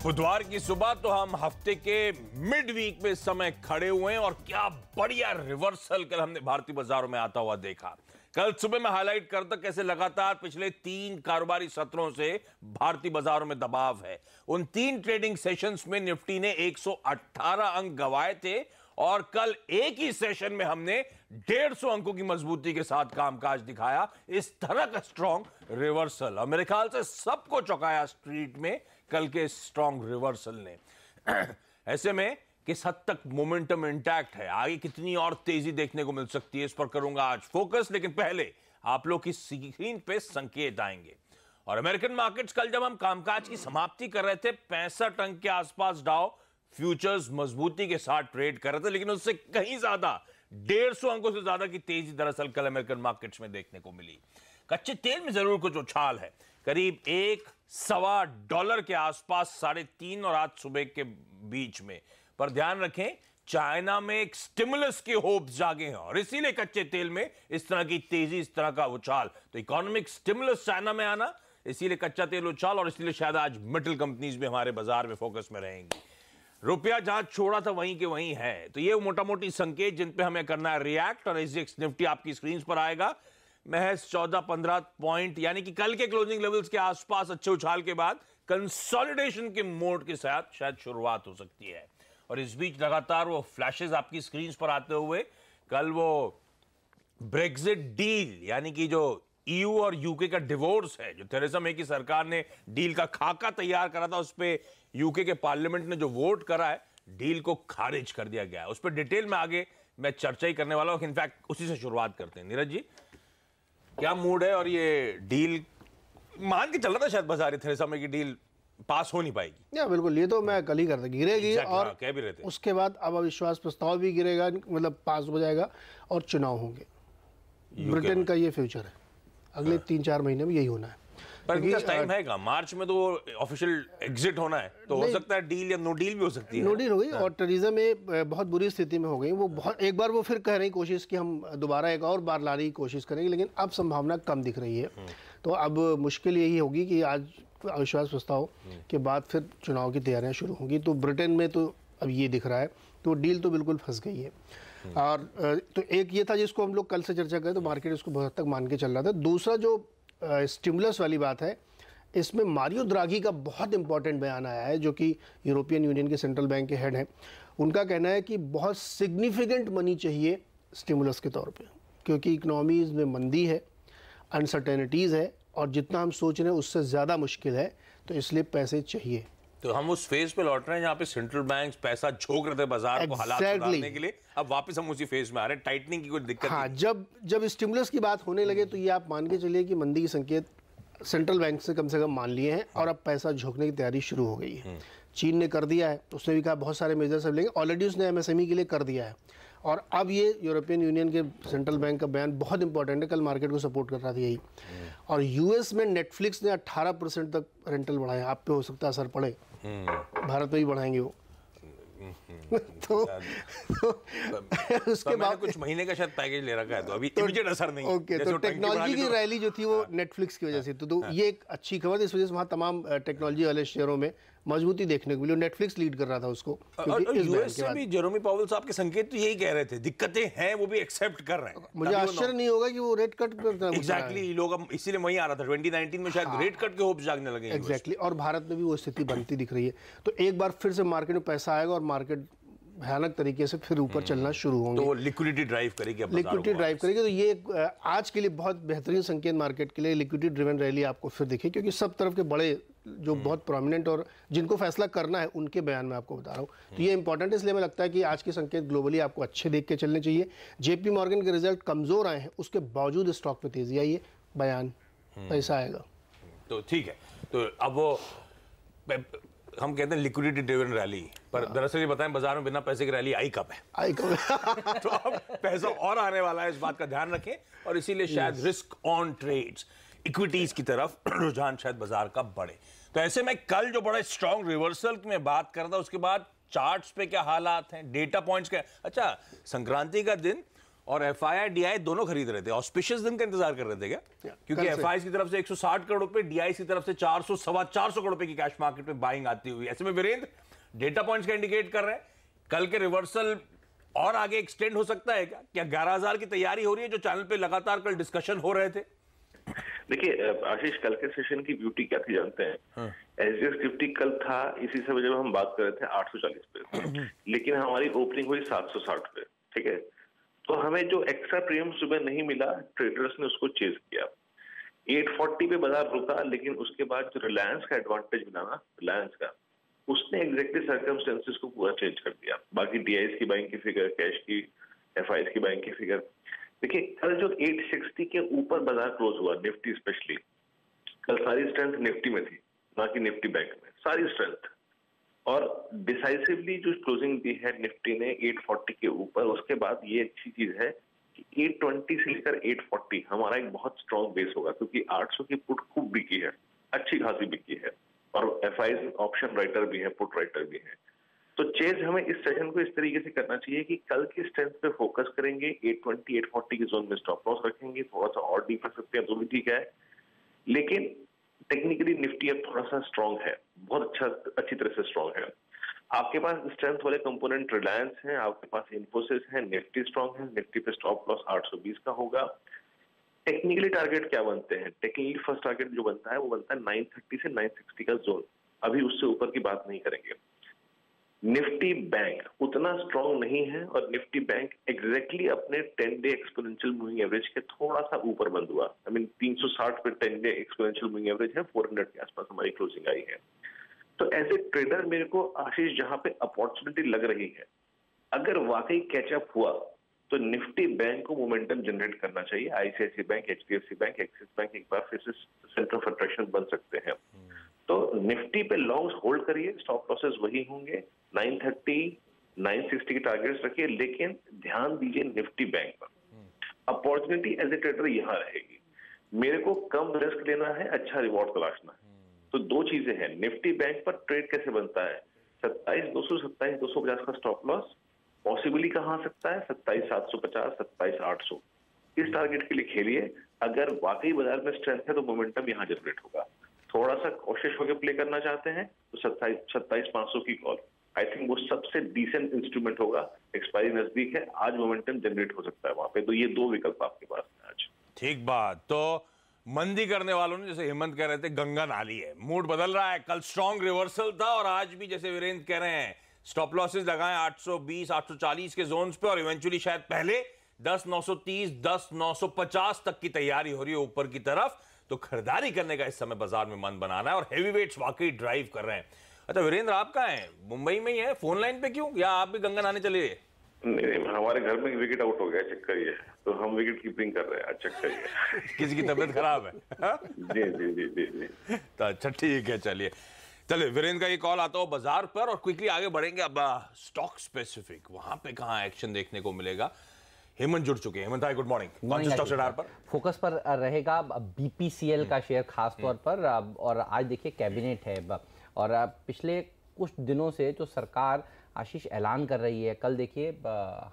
बुधवार की सुबह तो हम हफ्ते के मिड वीक में इस समय खड़े हुए हैं और क्या बढ़िया रिवर्सल कल हमने भारतीय बाजारों में आता हुआ देखा। कल सुबह मैं हाईलाइट करता कैसे लगातार पिछले 3 कारोबारी सत्रों से भारतीय बाजारों में दबाव है। उन 3 ट्रेडिंग सेशंस में निफ्टी ने 118 अंक गंवाए थे और कल एक ही सेशन में हमने 150 अंकों की मजबूती के साथ कामकाज दिखाया। इस तरह का स्ट्रॉन्ग रिवर्सल और मेरे ख्याल से सबको चौंकाया स्ट्रीट में कल के स्ट्रॉन्ग रिवर्सल ने। ऐसे में किस हद तक मोमेंटम इंटैक्ट है, आगे कितनी और तेजी देखने को मिल सकती है, इस पर करूंगा आज फोकस। लेकिन पहले आप लोग की स्क्रीन पे संकेत आएंगे। और अमेरिकन मार्केट्स कल जब हम कामकाज की समाप्ति कर रहे थे 65 अंक के आसपास डाउ फ्यूचर्स मजबूती के साथ ट्रेड कर रहे थे, लेकिन उससे कहीं ज्यादा 150 अंकों से ज्यादा की तेजी दरअसल कल अमेरिकन मार्केट्स में देखने को मिली। कच्चे तेल में जरूर कुछ उछाल है, करीब $1.25 के आसपास 3.5 और आज सुबह के बीच में। पर ध्यान रखें चाइना में एक स्टिमुलस के होप्स जागे हैं और इसीलिए कच्चे तेल में इस तरह की तेजी, इस तरह का उछाल। तो इकोनॉमिक स्टिमुलस चाइना में आना, इसीलिए कच्चा तेल उछाल और इसीलिए शायद आज मेटल कंपनीज भी हमारे बाजार में फोकस में रहेंगी। रुपया जहां छोड़ा था वहीं के वहीं है, तो ये मोटा मोटी संकेत जिन पे हमें करना है रिएक्ट। और एसजीएक्स निफ्टी आपकी स्क्रीन पर आएगा महज 14-15 पॉइंट यानी कि कल के क्लोजिंग लेवल्स के आसपास अच्छे उछाल के बाद कंसोलिडेशन के मोड के साथ शायद शुरुआत हो सकती है। और इस बीच लगातार वो फ्लैशेस आपकी स्क्रीन पर आते हुए कल वो ब्रेक्जिट डील यानी कि जो ईयू और यूके का डिवोर्स है, जो थेरेसा मे की सरकार ने डील का खाका तैयार करा था, उस पर यूके के पार्लियामेंट ने जो वोट करा है, डील को खारिज कर दिया गया है। उस पर डिटेल में आगे मैं चर्चा ही करने वाला हूं। इनफैक्ट उसी से शुरुआत करते हैं। नीरज जी, क्या मूड है? और ये डील मान के चल रहा था शायद बाजार थेरेसा मे की डील पास हो नहीं पाएगी। या बिल्कुल, ये तो मैं कल ही करता गिरेगी और कह भी रहते उसके बाद अब अविश्वास प्रस्ताव भी गिरेगा, मतलब पास हो जाएगा और चुनाव होंगे। ब्रिटेन का ये फ्यूचर है, अगले 3-4 महीने में यही होना है। पर टाइम है, मार्च में तो ऑफिशियल एग्जिट होना है, तो हो सकता है डील या नो डील भी हो सकती है। नो डील हो गई और टेरेसा मे बहुत बुरी स्थिति में हो गई। वो बहुत एक बार वो फिर कह रही कोशिश कि हम दोबारा एक और बार लाने की कोशिश करेंगे, लेकिन अब संभावना कम दिख रही है। तो अब मुश्किल यही होगी कि आज अविश्वास प्रस्ताव के बाद फिर चुनाव की तैयारियां शुरू होंगी। तो ब्रिटेन में तो अब ये दिख रहा है, तो डील तो बिल्कुल फंस गई है। और तो एक ये था जिसको हम लोग कल से चर्चा करें, तो मार्केट इसको बहुत हद तक मान के चल रहा था। दूसरा जो स्टिमुलस वाली बात है, इसमें मारियो द्राघी का बहुत इंपॉर्टेंट बयान आया है, जो कि यूरोपियन यूनियन के सेंट्रल बैंक के हेड हैं। उनका कहना है कि बहुत सिग्निफिकेंट मनी चाहिए स्टिमुलस के तौर पे, क्योंकि इकनॉमीज में मंदी है, अनसर्टेनिटीज़ है और जितना हम सोच रहे हैं उससे ज़्यादा मुश्किल है, तो इसलिए पैसे चाहिए। तो हम उस फेज पे लौट रहे हैं जहाँ पे सेंट्रल बैंक्स पैसा झोंक रहे थे बाजार को हालात सुधारने के लिए। अब वापस हम उसी फेज में आ रहे हैं, टाइटनिंग की कोई दिक्कत हाँ, जब स्टिमुलस की बात होने लगे तो ये आप मान के चलिए कि मंदी के संकेत सेंट्रल बैंक से कम मान लिए हैं और अब पैसा झोंकने की तैयारी शुरू हो गई है। चीन ने कर दिया है, उसने भी कहा बहुत सारे मेजर्स अब लेंगे, ऑलरेडी उसने एमएसएमई के लिए कर दिया है। और अब ये यूरोपियन यूनियन के सेंट्रल बैंक का बयान बहुत इंपॉर्टेंट है, कल मार्केट को सपोर्ट कर रहा था यही। और यूएस में नेटफ्लिक्स ने 18% तक रेंटल बढ़ाया, आप पे हो सकता है असर पड़े, भारत में भी बढ़ाएंगे वो। तो उसके बाद कुछ महीने का शायद पैकेज ले रखा है, तो अभी इमीडिएट असर नहीं। ओके, तो टेक्नोलॉजी की रैली जो थी वो नेटफ्लिक्स की वजह से, तो ये एक अच्छी खबर। इस वजह से वहाँ तमाम टेक्नोलॉजी वाले शेयरों में मजबूती देखने को मिली। नेटफ्लिक्स लीड कर रहा था उसको। और यूएस से भी जेरोमी पावेल साहब के संकेत तो यही कह रहे थे, दिक्कतें हैं वो भी एक्सेप्ट कर रहे हैं। मुझे आश्चर्य नहीं होगा कि वो रेट कट करता है। एग्जैक्टली, लोग अब इसीलिए वही आ रहा था 2019 में शायद रेट कट के होप्स जागने लगे। एग्जैक्टली, और भारत में भी वो स्थिति बनती दिख रही है। तो एक बार फिर से मार्केट में पैसा आएगा और मार्केट भयानक तरीके से फिर ऊपर चलना शुरू होंगे। तो लिक्विडिटी ड्राइव करेगी, तो ये आज के लिए बहुत बेहतरीन संकेत मार्केट के लिए। लिक्विडिटी ड्रिवन रैली आपको फिर दिखे, क्योंकि सब तरफ के बड़े जो बहुत प्रोमिनेंट और जिनको फैसला करना है उनके बयान में आपको बता रहा हूँ। तो ये इंपॉर्टेंट है, इसलिए मुझे लगता है कि आज के संकेत ग्लोबली आपको अच्छे देख के चलने चाहिए। जेपी मॉर्गन के रिजल्ट कमजोर आए हैं, उसके बावजूद स्टॉक पे तेजी आई है, बयान पैसा आएगा। तो ठीक है, तो अब वो हम कहते हैं लिक्विडिटी ड्रिवन रैली, पर दरअसल ये बताएं बाजार में बिना पैसे की रैली आई कब है? तो अब पैसा और आने वाला है, इस बात का ध्यान रखें। और इसीलिए शायद रिस्क ऑन ट्रेड्स, इक्विटीज की तरफ रुझान शायद बाजार का बढ़े। तो ऐसे में कल जो बड़ा स्ट्रॉन्ग रिवर्सल की मैं बात कर रहा था, उसके बाद चार्ट्स पे क्या हालात हैं, डेटा पॉइंट्स क्या। अच्छा, संक्रांति का दिन और एफआई डीआई दोनों खरीद रहे थे, ऑस्पिशियस दिन का इंतजार कर रहे थे क्या? क्योंकि एफआई की तरफ से 160 करोड़ रुपए, डीआई की तरफ से 400 सवा 400 करोड़ रुपए की कैश मार्केट में बाइंग आती हुई। ऐसे में वीरेंद्र, डेटा पॉइंट्स का इंडिकेट कर रहे हैं कल के रिवर्सल और आगे एक्सटेंड हो सकता है क्या? क्या 11,000 की तैयारी हो रही है जो चैनल पे लगातार कल डिस्कशन हो रहे थे? देखिए आशीष, कल के सेशन की ब्यूटी क्या थी जानते हैं? एसजीएक्स निफ्टी कल था इसी समय जब हम बात कर रहे थे 840 पे, लेकिन हमारी ओपनिंग हुई 760 पे, ठीक है? तो हमें जो एक्स्ट्रा प्रीमियम सुबह नहीं मिला, ट्रेडर्स ने उसको चेज किया। 840 पे बाजार रुका, लेकिन उसके बाद जो रिलायंस का एडवांटेज मिला ना, रिलायंस का, उसने एग्जैक्टली सर्कमस्टेंसेस को पूरा चेंज कर दिया। बाकी डीआईएस की बाइंग की फिगर, कैश की, एफआईएस की बाइंग की फिगर। देखिए कल जो 860 के ऊपर बाजार क्लोज हुआ, निफ्टी स्पेशली, कल सारी स्ट्रेंथ निफ्टी में थी, ना कि निफ्टी बैंक में, सारी स्ट्रेंथ। और डिसाइसिवली जो क्लोजिंग दी है निफ्टी ने 840 के ऊपर, उसके बाद ये अच्छी चीज है कि 820 से लेकर 840 हमारा एक बहुत स्ट्रॉन्ग बेस होगा, क्योंकि 800 की पुट खूब बिकी है, अच्छी खासी बिकी है, और एफआई ऑप्शन राइटर भी है, पुट राइटर भी है। तो चेज हमें इस सेशन को इस तरीके से करना चाहिए कि कल की स्ट्रेंथ पे फोकस करेंगे, 820 840 के जोन में स्टॉप लॉस रखेंगे, थोड़ा सा और डीप कर सकते हैं तो भी ठीक है, लेकिन टेक्निकली निफ्टी अब थोड़ा सा स्ट्रांग है, बहुत अच्छी तरह से स्ट्रांग है। आपके पास स्ट्रेंथ वाले कंपोनेंट रिलायंस हैं, आपके पास इन्फोसिस है, निफ्टी स्ट्रांग है, निफ्टी पे स्टॉप लॉस 820 का होगा। टेक्निकली टारगेट क्या बनते हैं? टेक्निकली फर्स्ट टारगेट जो बनता है वो बनता है 930 से 960 का जोन, अभी उससे ऊपर की बात नहीं करेंगे। निफ्टी बैंक उतना स्ट्रांग नहीं है, और निफ्टी बैंक एग्जैक्टली अपने 10 डे एक्सपोनेंशियल मूविंग एवरेज के थोड़ा सा ऊपर बंद हुआ। 360 पे 10 डे एक्सपोनेंशियल मूविंग एवरेज है, 400 के आसपास हमारी क्लोजिंग आई है। तो एज ए ट्रेडर मेरे को आशीष जहां पे अपॉर्चुनिटी लग रही है, अगर वाकई कैचअप हुआ तो निफ्टी बैंक को मोमेंटम जनरेट करना चाहिए। ICICI bank, HDFC bank, Axis bank एक बार फिर से सेंटर ऑफ अट्रैक्शन बन सकते हैं। तो निफ्टी पे लॉन्ग्स होल्ड करिए, स्टॉप लॉसेस वही होंगे, 930 960 के टारगेट्स रखिए, लेकिन ध्यान दीजिए निफ्टी बैंक पर। अपॉर्चुनिटी एज ए ट्रेडर यहां रहेगी, मेरे को कम रिस्क लेना है, अच्छा रिवॉर्ड तलाशना है। तो दो चीजें हैं, निफ्टी बैंक पर ट्रेड कैसे बनता है? 27,200 27,250 का स्टॉप लॉस पॉसिबली कहां आ सकता है? 27,750 27,800 इस टारगेट के लिए खेलिए। अगर वाकई बाजार में स्ट्रेंथ है तो मोमेंटम यहां जनरेट होगा। थोड़ा सा कोशिश होकर प्ले करना चाहते हैं तो 27,500 की कॉल, आई थिंक वो सबसे डिसेंट इंस्ट्रूमेंट होगा। एक्सपायरी नजदीक है, आज मोमेंटम जनरेट हो सकता है वहां पे। तो ये दो विकल्प आपके पास है आज। ठीक बात। तो मंदी करने वालों ने, जैसे हेमंत कह रहे थे, गंगा नाली है, मूड बदल रहा है। कल स्ट्रॉन्ग रिवर्सल था और आज भी जैसे वीरेंद्र कह रहे हैं स्टॉप लॉसेस लगाएं 820 840 के जोन्स पे, और इवेंचुअली शायद पहले 10,930 10,950 तक की तैयारी हो रही है ऊपर की तरफ। तो खरीदारी करने का इस समय बाजार में मन बनाना है, और हेवी वेट्स वाकई ड्राइव कर रहे हैं। अच्छा वीरेंद्र, आप कहाँ हैं? मुंबई में ही है? फोन लाइन पे क्यों, या आप भी गंगा नहाने चले गए? नहीं, हमारे घर में विकेट आउट हो गया, चक्कर ये, तो हम विकेट कीपिंग कर रहे हैं, चक्कर ये। किसी की तबीयत खराब है? जी जी जी जी जी। तो अच्छा ठीक है, चलिए वीरेंद्र का ये कॉल आता हो बाजार पर, और क्विकली आगे बढ़ेंगे। अब स्टॉक स्पेसिफिक वहां पे कहाँ एक्शन देखने को मिलेगा? हेमंत जुड़ चुके हैं। हेमंत, हाय, गुड मॉर्निंग। स्टॉक रडार पर फोकस पर रहेगा बीपीसीएल का शेयर खास तौर पर, और आज देखिए कैबिनेट है, और पिछले कुछ दिनों से जो सरकार आशीष ऐलान कर रही है, कल देखिए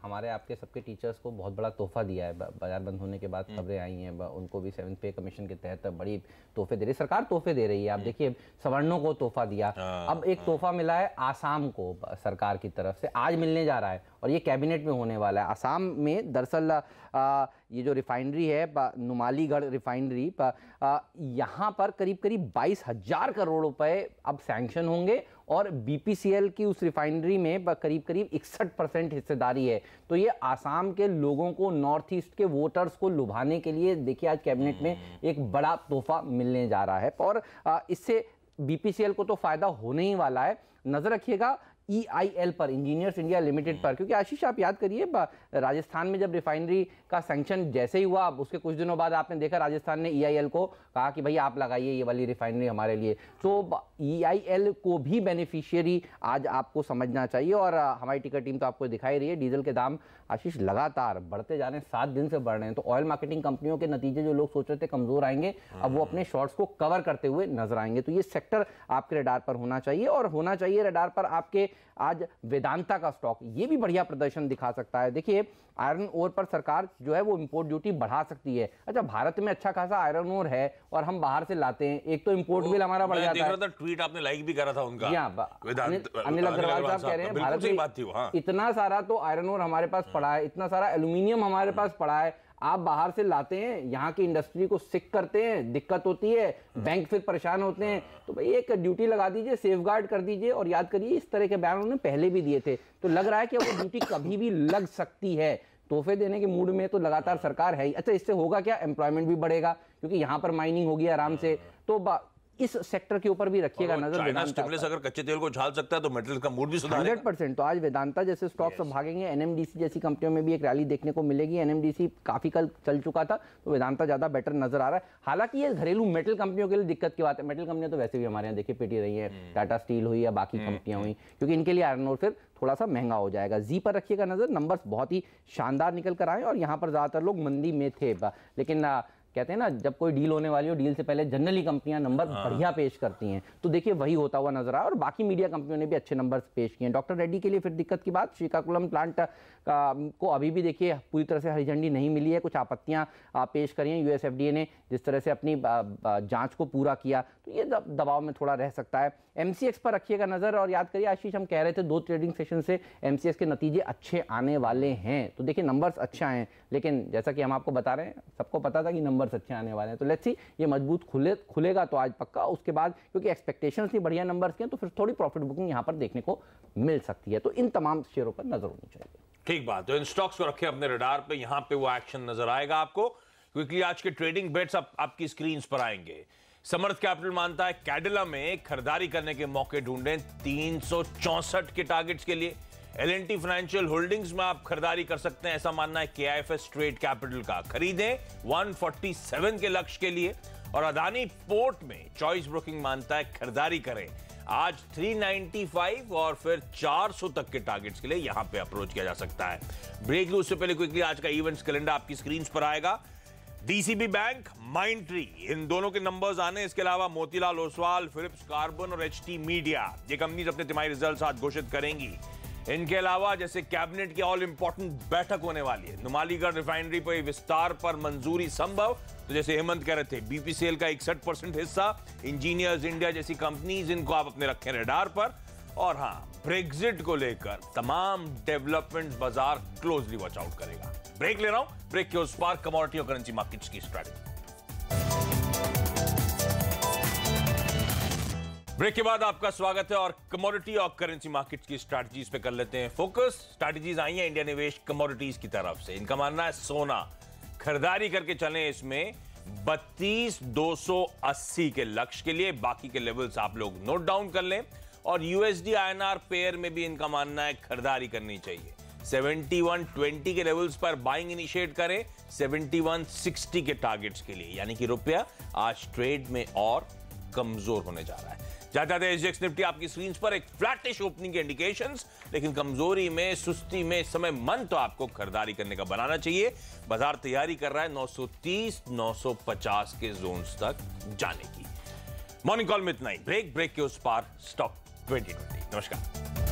हमारे आपके सबके टीचर्स को बहुत बड़ा तोहफा दिया है। बाजार बंद होने के बाद खबरें आई हैं, उनको भी 7th पे कमीशन के तहत बड़ी तोहफे दे रही है सरकार, तोहफे दे रही है। आप देखिए सवर्णों को तोहफा दिया, अब एक तोहफा मिला है आसाम को सरकार की तरफ से, आज मिलने जा रहा है, और ये कैबिनेट में होने वाला है। आसाम में दरअसल ये जो रिफाइनरी है नुमालीगढ़ रिफाइनरी, यहाँ पर करीब करीब 22,000 करोड़ रुपए अब सैंक्शन होंगे, और बीपीसीएल की उस रिफाइनरी में करीब करीब 61% हिस्सेदारी है। तो ये आसाम के लोगों को, नॉर्थ ईस्ट के वोटर्स को लुभाने के लिए देखिए आज कैबिनेट में एक बड़ा तोहफा मिलने जा रहा है, और इससे बीपीसीएल को तो फायदा होने ही वाला है। नजर रखिएगा EIL पर, इंजीनियर्स इंडिया लिमिटेड पर, क्योंकि आशीष आप याद करिए राजस्थान में जब रिफाइनरी का सैंक्शन जैसे ही हुआ, उसके कुछ दिनों बाद आपने देखा राजस्थान ने EIL को कहा कि भाई आप लगाइए ये वाली रिफाइनरी हमारे लिए। तो EIL को भी बेनिफिशियरी आज आपको समझना चाहिए, और हमारी टिकट टीम तो आपको दिखाई रही है, डीजल के दाम आशीष लगातार बढ़ते जा रहे हैं, 7 दिन से बढ़ रहे हैं। तो ऑयल मार्केटिंग कंपनियों के नतीजे जो लोग सोच रहे थे कमजोर आएंगे, अब वो अपने शॉर्ट्स को कवर करते हुए नजर आएंगे। तो ये सेक्टर आपके रडार पर होना चाहिए, और होना चाहिए रडार पर आपके आज वेदांता का स्टॉक, ये भी बढ़िया प्रदर्शन दिखा सकता है। देखिए आयरन ओर पर सरकार जो है वो इंपोर्ट ड्यूटी बढ़ा सकती है। अच्छा, भारत में अच्छा खासा आयरन ओर है और हम बाहर से लाते हैं, एक तो इंपोर्ट बिल हमारा बढ़ जाता है। ट्वीट आपने लाइक भी करा था उनका, अनिल अग्रवाल साहब कह रहे हैं भारत में इतना सारा तो आयरन ओर हमारे पास पड़ा है, इतना सारा एल्यूमिनियम हमारे पास पड़ा है, आप बाहर से लाते हैं, यहाँ की इंडस्ट्री को सिक करते हैं, दिक्कत होती है, बैंक फिर परेशान होते हैं। तो भाई एक ड्यूटी लगा दीजिए, सेफगार्ड कर दीजिए। और याद करिए इस तरह के बयान उन्होंने पहले भी दिए थे, तो लग रहा है कि वो ड्यूटी कभी भी लग सकती है। तोहफे देने के मूड में तो लगातार सरकार है ही। अच्छा, इससे होगा क्या, एम्प्लॉयमेंट भी बढ़ेगा क्योंकि यहाँ पर माइनिंग होगी आराम से। तो इस सेक्टर के ऊपर भी रखिएगा नजर। अगर कच्चे तेल को उछाल सकता है तो मेटल का मूड भी सुधारेगा 100%। तो आज वेदांता जैसे स्टॉक्स भागेंगे, एनएमडीसी जैसी कंपनियों में भी एक रैली देखने को मिलेगी। एनएमडीसी काफी कल चल चुका था, तो वेदांता ज्यादा बेटर नजर आ रहा है। हालांकि ये घरेलू मेटल कंपनियों के लिए दिक्कत की बात है, मेटल कंपनियां तो वैसे भी हमारे यहाँ देखिए पिटी रही है, टाटा स्टील हुई या बाकी कंपनियां हुई, क्योंकि इनके लिए आयरन ओर फिर थोड़ा सा महंगा हो जाएगा। जी पर रखिएगा नजर, नंबर्स बहुत ही शानदार निकल कर आए और यहाँ पर ज्यादातर लोग मंदी में थे, लेकिन कहते हैं ना जब कोई डील होने वाली हो, डील से पहले जनरली कंपनियां नंबर बढ़िया पेश करती हैं, तो देखिए वही होता हुआ नजर आया। और बाकी मीडिया कंपनियों ने भी अच्छे नंबर्स पेश किए हैं। डॉक्टर रेड्डी के लिए फिर दिक्कत की बात, श्रीकाकुलम प्लांट को अभी भी देखिए पूरी तरह से हरी झंडी नहीं मिली है, कुछ आपत्तियां पेश करी हैं। यूएस एफडीए ने जिस तरह से अपनी जांच को पूरा किया, तो ये दबाव में थोड़ा रह सकता है। एमसीएक्स पर रखिएगा नजर, और याद करिए आशीष हम कह रहे थे 2 ट्रेडिंग सेशन से एमसीएक्स के नतीजे अच्छे आने वाले हैं। तो देखिए नंबर्स अच्छा हैं, लेकिन जैसा कि हम आपको बता रहे हैं, सबको पता था कि नंबर्स अच्छे आने वाले हैं। तो लेट्स सी ये मजबूत खुलेगा तो आज पक्का, उसके बाद क्योंकि एक्सपेक्टेशंस ही बढ़िया नंबर्स के हैं, तो फिर थोड़ी प्रॉफिट बुकिंग यहाँ पर देखने को मिल सकती है। तो इन तमाम शेयरों पर नजर होनी चाहिए। ठीक बात। तो इन स्टॉक्स को रखें अपने रडार पे, यहां पे वो एक्शन नजर आएगा आपको, क्योंकि आज के ट्रेडिंग बेट्स आपकी स्क्रीन पर आएंगे। समर्थ कैपिटल मानता है कैडिला में खरीदारी करने के मौके ढूंढें 364 के टारगेट्स के लिए। एल&टी फाइनेंशियल होल्डिंग्स में आप खरीदारी कर सकते हैं, ऐसा मानना है केआईएफएस ट्रेड कैपिटल का। खरीदें 147 के लक्ष्य के लिए। और अदानी पोर्ट में चॉइस ब्रोकिंग मानता है खरीदारी करें आज 395 और फिर 400 तक के टारगेट्स के लिए यहां पे अप्रोच किया जा सकता है। ब्रेक उससे पहले क्विकली आज का इवेंट्स कैलेंडर आपकी स्क्रीन पर आएगा। डीसीबी बैंक, माइंडट्री, इन दोनों के नंबर्स आने। इसके अलावा मोतीलाल ओसवाल, फिलिप्स कार्बन और एचटी मीडिया, ये कंपनीज अपने तिमाही रिजल्ट्स आज घोषित करेंगी। इनके अलावा जैसे कैबिनेट की ऑल इंपॉर्टेंट बैठक होने वाली है, नुमालीगढ़ रिफाइनरी पर विस्तार पर मंजूरी संभव। तो जैसे हेमंत कह रहे थे, बीपीसीएल का 61% हिस्सा, इंजीनियर्स इंडिया जैसी कंपनीज, इनको आप अपने रखें रडार पर। और हां, ब्रेक्जिट को लेकर तमाम डेवलपमेंट बाजार क्लोजली वॉच आउट करेगा। ब्रेक ले रहा हूं, ब्रेक के उस पार कमोडिटी और करेंसी मार्केट्स की स्ट्रैटेजी। ब्रेक के बाद आपका स्वागत है और कमोडिटी और करेंसी मार्केट्स की स्ट्रैटेजीज पे कर लेते हैं फोकस। स्ट्रैटेजीज आई हैं इंडिया निवेश कमोडिटीज की तरफ से। इनका मानना है सोना खरीदारी करके चलें इसमें 32,280 के लक्ष्य के लिए। बाकी के लेवल्स आप लोग नोट डाउन कर लें। और यूएसडी आईएनआर पेयर में भी इनका मानना है खरीदारी करनी चाहिए। 7120 के लेवल्स पर बाइंग इनिशिएट करें 7160 के टारगेट्स के लिए, यानी कि रुपया आज ट्रेड में और कमजोर होने जा रहा है। जाते एसजीएक्स निफ्टी आपकी स्क्रीन पर एक फ्लैटिश ओपनिंग के इंडिकेशंस, लेकिन कमजोरी में, सुस्ती में समय मन तो आपको खरीदारी करने का बनाना चाहिए। बाजार तैयारी कर रहा है 930 950 के जोन्स तक जाने की। मॉर्निंग कॉल में इतना ही। ब्रेक के उस पार स्टॉक 2020। नमस्कार।